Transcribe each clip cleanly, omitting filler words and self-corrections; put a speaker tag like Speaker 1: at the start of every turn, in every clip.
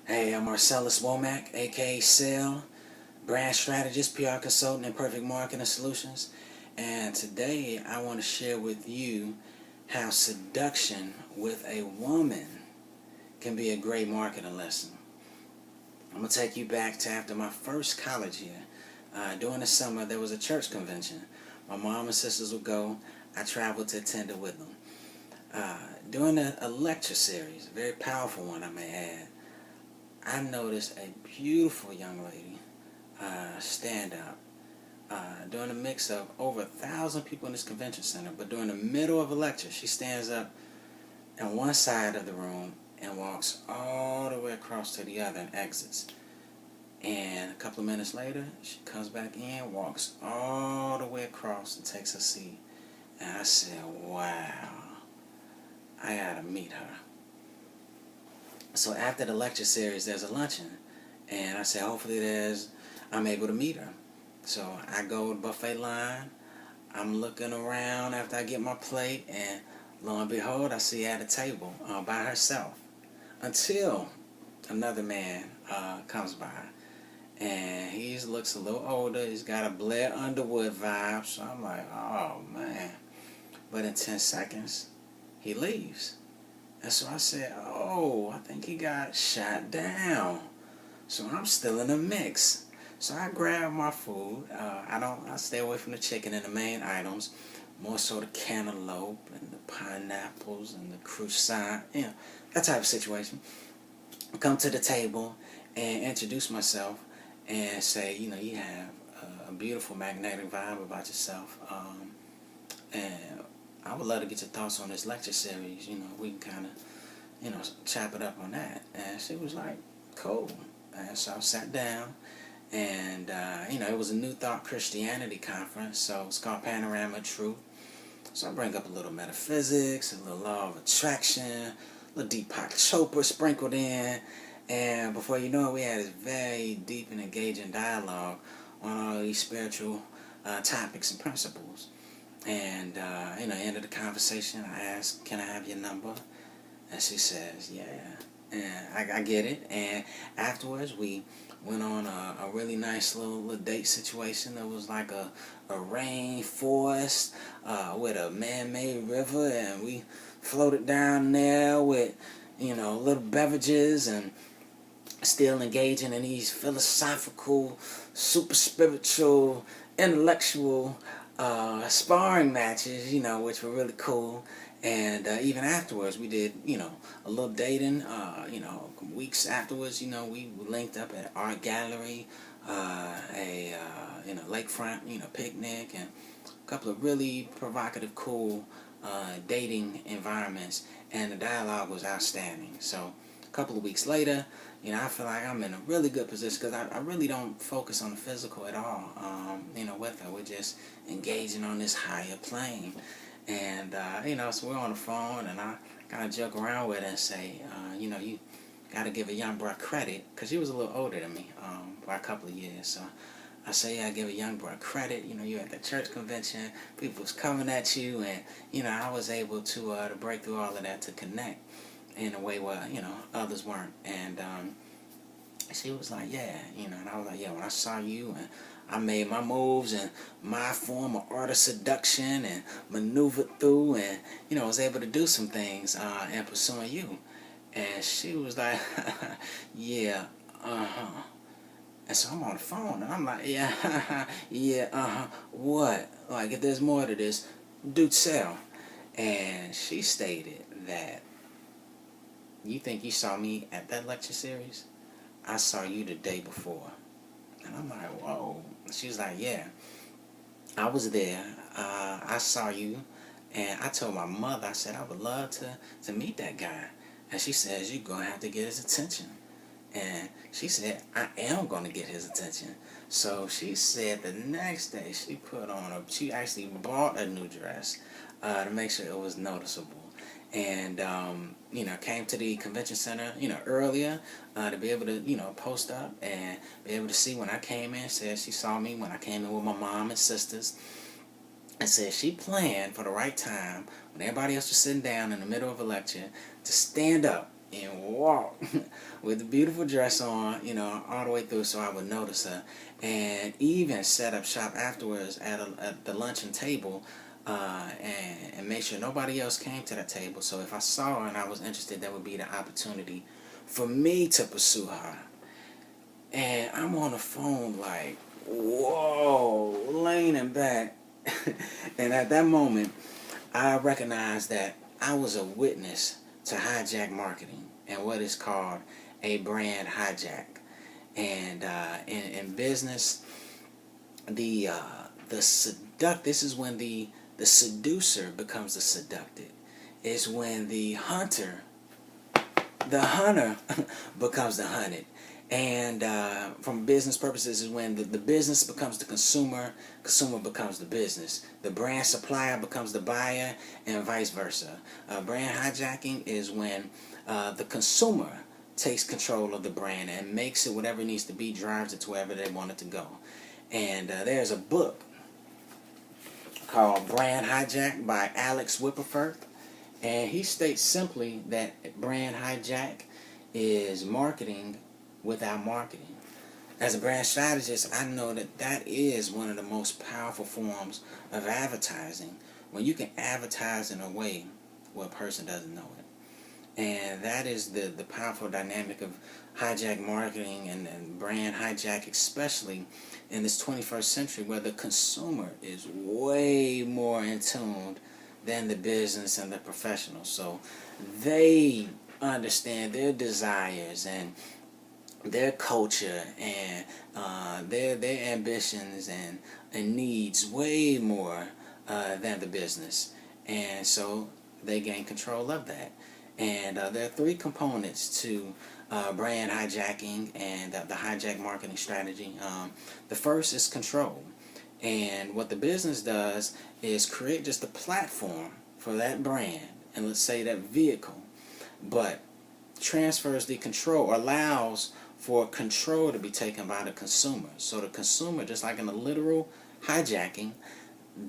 Speaker 1: Hey, I'm Marcellus Womack, aka Sell, brand strategist, PR consultant, and MPerfect Marketing Solutions. And today I want to share with you how seduction with a woman can be a great marketing lesson. I'm going to take you back to after my first college year. During the summer, there was a church convention. My mom and sisters would go. I traveled to attend it with them. During a lecture series, a very powerful one I may add, I noticed a beautiful young lady stand up during a mix of over 1,000 people in this convention center. But during the middle of a lecture, she stands up on one side of the room and walks all the way across to the other and exits. And a couple of minutes later, she comes back in, walks all the way across and takes a seat. And I said, wow, I gotta meet her. So after the lecture series, there's a luncheon, and I said, hopefully I'm able to meet her. So I go to the buffet line. I'm looking around after I get my plate, and lo and behold, I see her at a table by herself. Until another man comes by, and he looks a little older. He's got a Blair Underwood vibe, so I'm like, oh man. But in 10 seconds, he leaves. And so I said, oh, I think he got shot down. So I'm still in the mix. So I grab my food. I stay away from the chicken and the main items. More so the cantaloupe and the pineapples and the croissant. That type of situation. I come to the table and introduce myself and say, you have a beautiful magnetic vibe about yourself. And I would love to get your thoughts on this lecture series. We can kind of, chop it up on that. And she was like, cool. And so I sat down, and, it was a New Thought Christianity conference, so it's called Panorama of Truth. So I bring up a little metaphysics, a little law of attraction, a little Deepak Chopra sprinkled in, and before you know it, we had this very deep and engaging dialogue on all these spiritual topics and principles. And, end of the conversation, I asked, can I have your number? And she says, yeah. And I get it. And afterwards, we went on a really nice little date situation. It was like a rainforest with a man-made river. And we floated down there with, little beverages and still engaging in these philosophical, super spiritual, intellectual sparring matches, which were really cool. And even afterwards, we did, a little dating. Weeks afterwards, we linked up at art gallery, a lakefront, picnic, and a couple of really provocative, cool dating environments. And the dialogue was outstanding. So a couple of weeks later, I feel like I'm in a really good position because I really don't focus on the physical at all, with her. We're just engaging on this higher plane. And, so we're on the phone, and I kind of joke around with her and say, you got to give a young bro credit, because she was a little older than me by a couple of years. So I say, yeah, I give a young bro credit. You're at the church convention, people was coming at you, and, I was able to break through all of that to connect in a way where, others weren't. And she was like, yeah, and I was like, yeah, when I saw you and I made my moves and my form of art of seduction and maneuvered through and, I was able to do some things in pursuing you. And she was like, yeah, uh-huh. And so I'm on the phone and I'm like, yeah, yeah, uh-huh, what? Like, if there's more to this, do tell. And she stated that, you think you saw me at that lecture series? I saw you the day before. And I'm like, whoa. She's like, yeah, I was there. I saw you. And I told my mother, I said, I would love to meet that guy. And she says, you're going to have to get his attention. And she said, I am going to get his attention. So she said the next day she actually bought a new dress to make sure it was noticeable. And, came to the convention center, earlier to be able to, post up and be able to see when I came in. Said she saw me when I came in with my mom and sisters. And said she planned for the right time, when everybody else was sitting down in the middle of a lecture, to stand up and walk with a beautiful dress on, all the way through so I would notice her, and even set up shop afterwards at the luncheon table, and make sure nobody else came to that table. So if I saw her and I was interested, that would be the opportunity for me to pursue her. And I'm on the phone like, whoa, leaning back. And at that moment, I recognized that I was a witness to hijack marketing and what is called a brand hijack. And in business, this is when the seducer becomes the seducted. It's when the hunter becomes the hunted. And from business purposes is when the business becomes the consumer becomes the business. The brand supplier becomes the buyer, and vice versa. Brand hijacking is when the consumer takes control of the brand and makes it whatever it needs to be, drives it to wherever they want it to go. And there's a book called Brand Hijack by Alex Whipperford, and he states simply that brand hijack is marketing without marketing. As a brand strategist, I know that is one of the most powerful forms of advertising, when you can advertise in a way where a person doesn't know it. And that is the powerful dynamic of hijack marketing and brand hijack, especially in this 21st century where the consumer is way more in tune than the business and the professional. So they understand their desires and their culture and their ambitions and needs way more than the business. And so they gain control of that. And there are three components to brand hijacking and the hijack marketing strategy. The first is control. And what the business does is create just a platform for that brand, and let's say that vehicle, but transfers the control, or allows for control to be taken by the consumer. So the consumer, just like in a literal hijacking,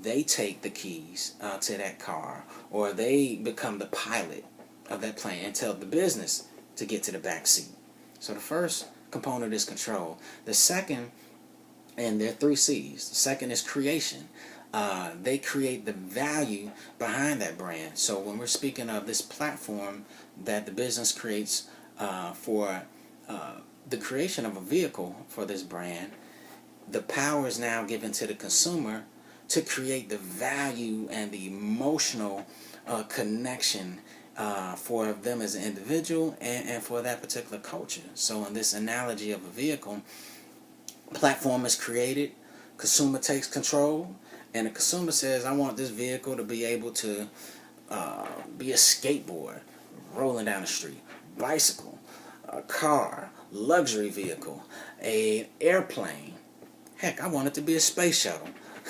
Speaker 1: they take the keys to that car, or they become the pilot of that plane and tell the business to get to the back seat. So the first component is control. The second, and there are 3 C's. The second is creation. They create the value behind that brand. So when we're speaking of this platform that the business creates for the creation of a vehicle for this brand, the power is now given to the consumer to create the value and the emotional connection for them as an individual and for that particular culture. So in this analogy of a vehicle, platform is created, consumer takes control, and the consumer says, I want this vehicle to be able to be a skateboard rolling down the street, bicycle, a car, luxury vehicle, an airplane. Heck, I want it to be a space shuttle.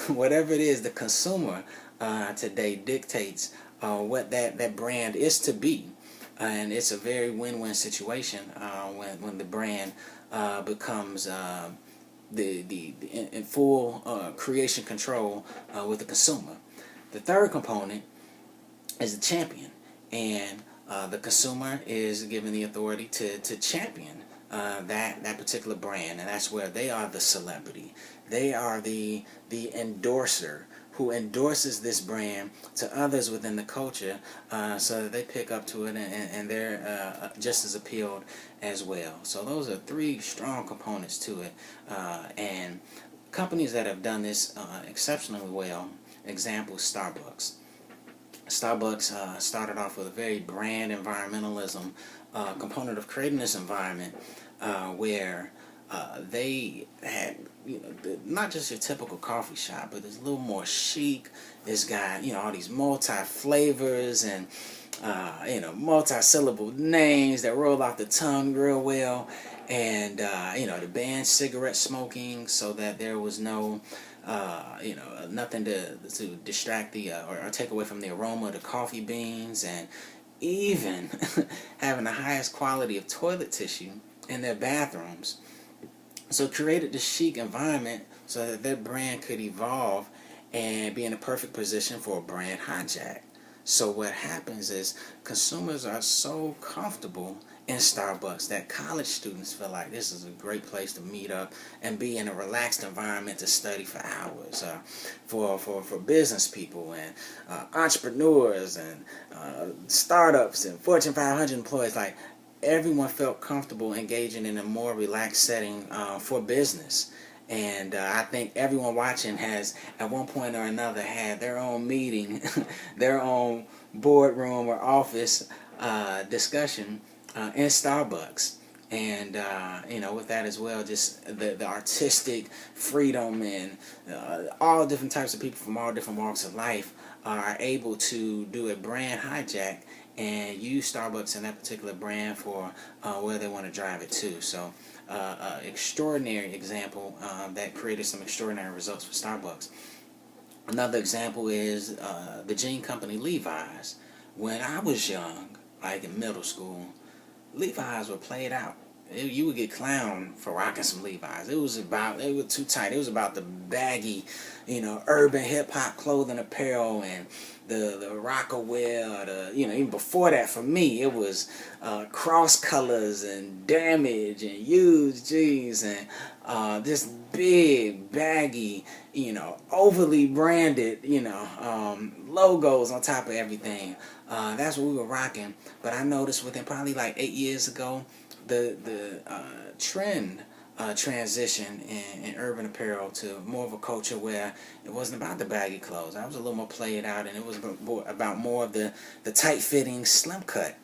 Speaker 1: Whatever it is, the consumer today dictates what that brand is to be. And it's a very win-win situation when the brand becomes in full creation control with the consumer. The third component is the champion, and the consumer is given the authority to champion that particular brand, and that's where they are the celebrity. They are the endorser who endorses this brand to others within the culture, so that they pick up to it and they're just as appealed as well. So those are 3 strong components to it, and companies that have done this exceptionally well. Example, Starbucks. Starbucks started off with a very brand environmentalism component of creating this environment where they had, not just your typical coffee shop, but it's a little more chic. It's got, all these multi-flavors and, multi-syllable names that roll off the tongue real well. And, they banned cigarette smoking so that there was no, nothing to distract or take away from the aroma of the coffee beans, and even having the highest quality of toilet tissue in their bathrooms. So it created this chic environment so that their brand could evolve and be in a perfect position for a brand hijack. So what happens is consumers are so comfortable in Starbucks that college students feel like this is a great place to meet up and be in a relaxed environment to study for hours. For business people and entrepreneurs and startups and Fortune 500 employees, like everyone felt comfortable engaging in a more relaxed setting for business. And I think everyone watching has, at one point or another, had their own meeting, their own boardroom or office discussion in Starbucks. And, with that as well, just the artistic freedom and all different types of people from all different walks of life are able to do a brand hijack and use Starbucks and that particular brand for where they want to drive it to. So extraordinary example that created some extraordinary results for Starbucks. Another example is the jean company Levi's. When I was young, like in middle school, Levi's were played out. You would get clowned for rocking some Levi's. They were too tight. It was about the baggy, urban hip hop clothing apparel and the rocker wear. Even before that, for me, it was cross colors and damage and used jeans and this big baggy, overly branded, logos on top of everything. That's what we were rocking. But I noticed within probably like 8 years ago, the trend transition in urban apparel to more of a culture where it wasn't about the baggy clothes. I was a little more played out, and it was about more of the tight-fitting, slim cut.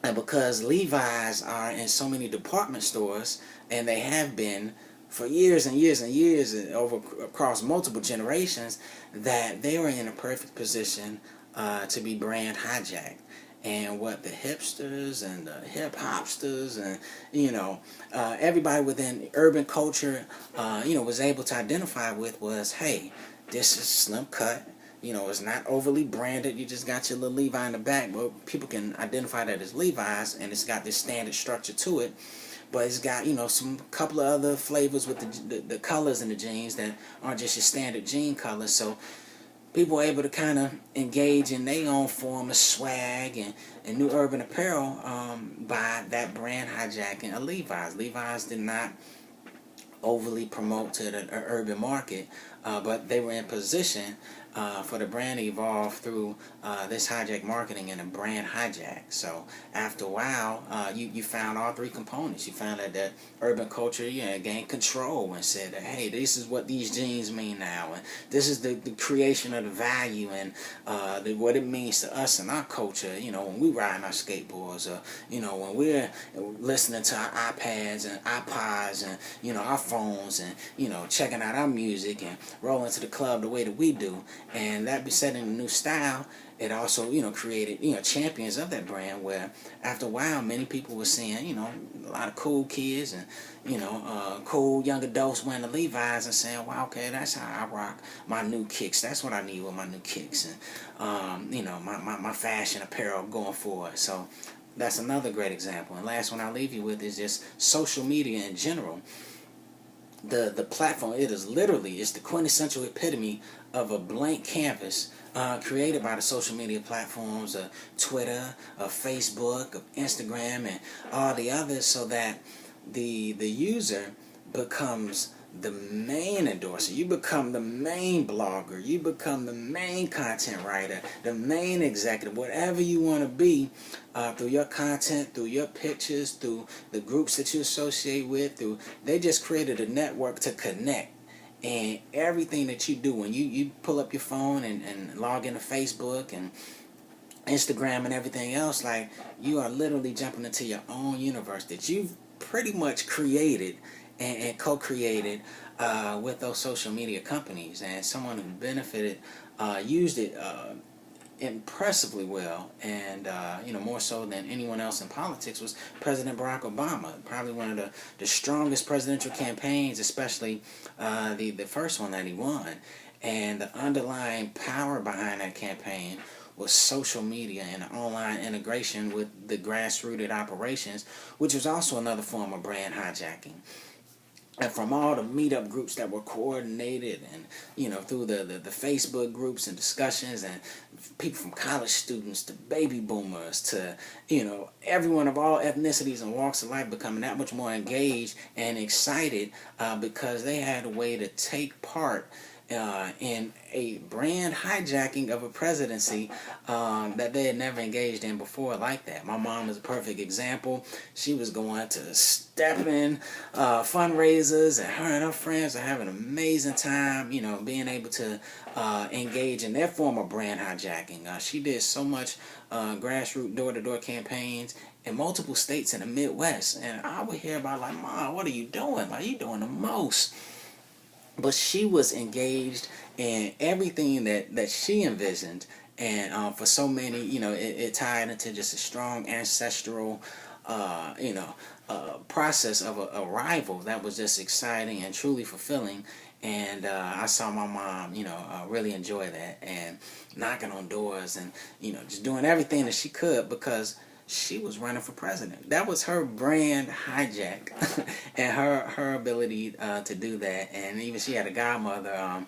Speaker 1: And because Levi's are in so many department stores, and they have been for years and years and years across multiple generations, that they were in a perfect position to be brand hijacked. And what the hipsters and the hip hopsters and everybody within urban culture was able to identify with was, hey, this is slim cut. It's not overly branded. You just got your little Levi in the back, but people can identify that as Levi's, and it's got this standard structure to it. But it's got some couple of other flavors with the colors in the jeans that aren't just your standard jean colors. So people were able to kind of engage in their own form of swag and new urban apparel by that brand hijacking of Levi's. Levi's did not overly promote to the urban market, but they were in position for the brand to evolve through this hijack marketing and a brand hijack. So after a while, you found all three components. You found that urban culture gained control and said that, hey, this is what these jeans mean now, and this is the creation of the value and what it means to us and our culture. When we ride our skateboards, or when we're listening to our iPads and iPods and our phones and checking out our music and rolling to the club the way that we do. And that be setting a new style. It also, created, champions of that brand where after a while, many people were seeing, a lot of cool kids and, cool young adults wearing the Levi's and saying, wow, okay, that's how I rock my new kicks. That's what I need with my new kicks and, my fashion apparel going forward. So that's another great example. And last one I'll leave you with is just social media in general. The platform, it's the quintessential epitome of a blank canvas created by the social media platforms of Twitter, of Facebook, of Instagram, and all the others, so that the user becomes the main endorser. You become the main blogger. You become the main content writer, the main executive, whatever you want to be, through your content, through your pictures, through the groups that you associate with. They just created a network to connect. And everything that you do, when you pull up your phone and log into Facebook and Instagram and everything else, like, you are literally jumping into your own universe that you've pretty much created and co-created with those social media companies. And someone who benefited, used it impressively well, and more so than anyone else in politics, was President Barack Obama. Probably one of the strongest presidential campaigns, especially the first one that he won. And the underlying power behind that campaign was social media and online integration with the grassrooted operations, which was also another form of brand hijacking. And from all the meetup groups that were coordinated and, through the Facebook groups and discussions, and people from college students to baby boomers to, everyone of all ethnicities and walks of life becoming that much more engaged and excited because they had a way to take part in a brand hijacking of a presidency that they had never engaged in before like that. My mom is a perfect example. She was going to step-in fundraisers, and her and her friends are having an amazing time, being able to engage in their form of brand hijacking. She did so much grassroots door-to-door campaigns in multiple states in the Midwest, and I would hear about, like, Mom, what are you doing? Like, you doing the most. But she was engaged in everything that she envisioned, and for so many, it tied into just a strong ancestral, process of a rival that was just exciting and truly fulfilling. And I saw my mom, really enjoy that, and knocking on doors, and just doing everything that she could, because she was running for president. That was her brand hijack, and her ability to do that. And even she had a godmother,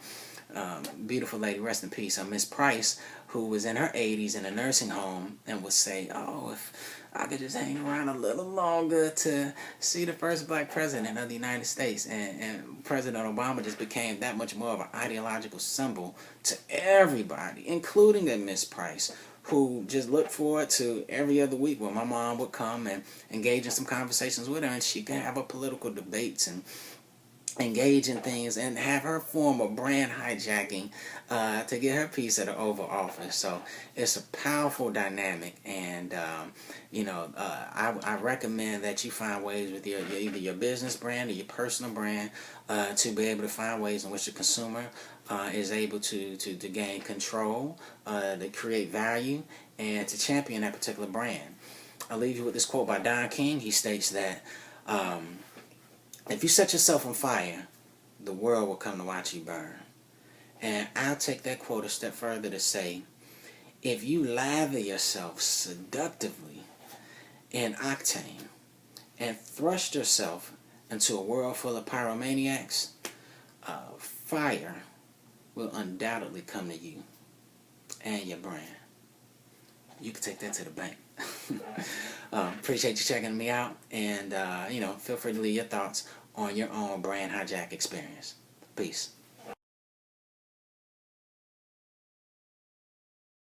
Speaker 1: beautiful lady, rest in peace, Miss Price, who was in her 80s in a nursing home, and would say, "Oh, if I could just hang around a little longer to see the first black president of the United States." And President Obama just became that much more of an ideological symbol to everybody, including a Miss Price, who just looked forward to every other week when my mom would come and engage in some conversations with her, and she could have her political debates and engage in things and have her form of brand hijacking to get her piece of the Oval Office. So it's a powerful dynamic, and I recommend that you find ways with either your business brand or your personal brand to be able to find ways in which the consumer is able to gain control, to create value, and to champion that particular brand. I'll leave you with this quote by Don King. He states that if you set yourself on fire, the world will come to watch you burn. And I'll take that quote a step further to say, if you lather yourself seductively in octane and thrust yourself into a world full of pyromaniacs, fire will undoubtedly come to you and your brand. You can take that to the bank. Appreciate you checking me out, and feel free to leave your thoughts on your own brand hijack experience. Peace.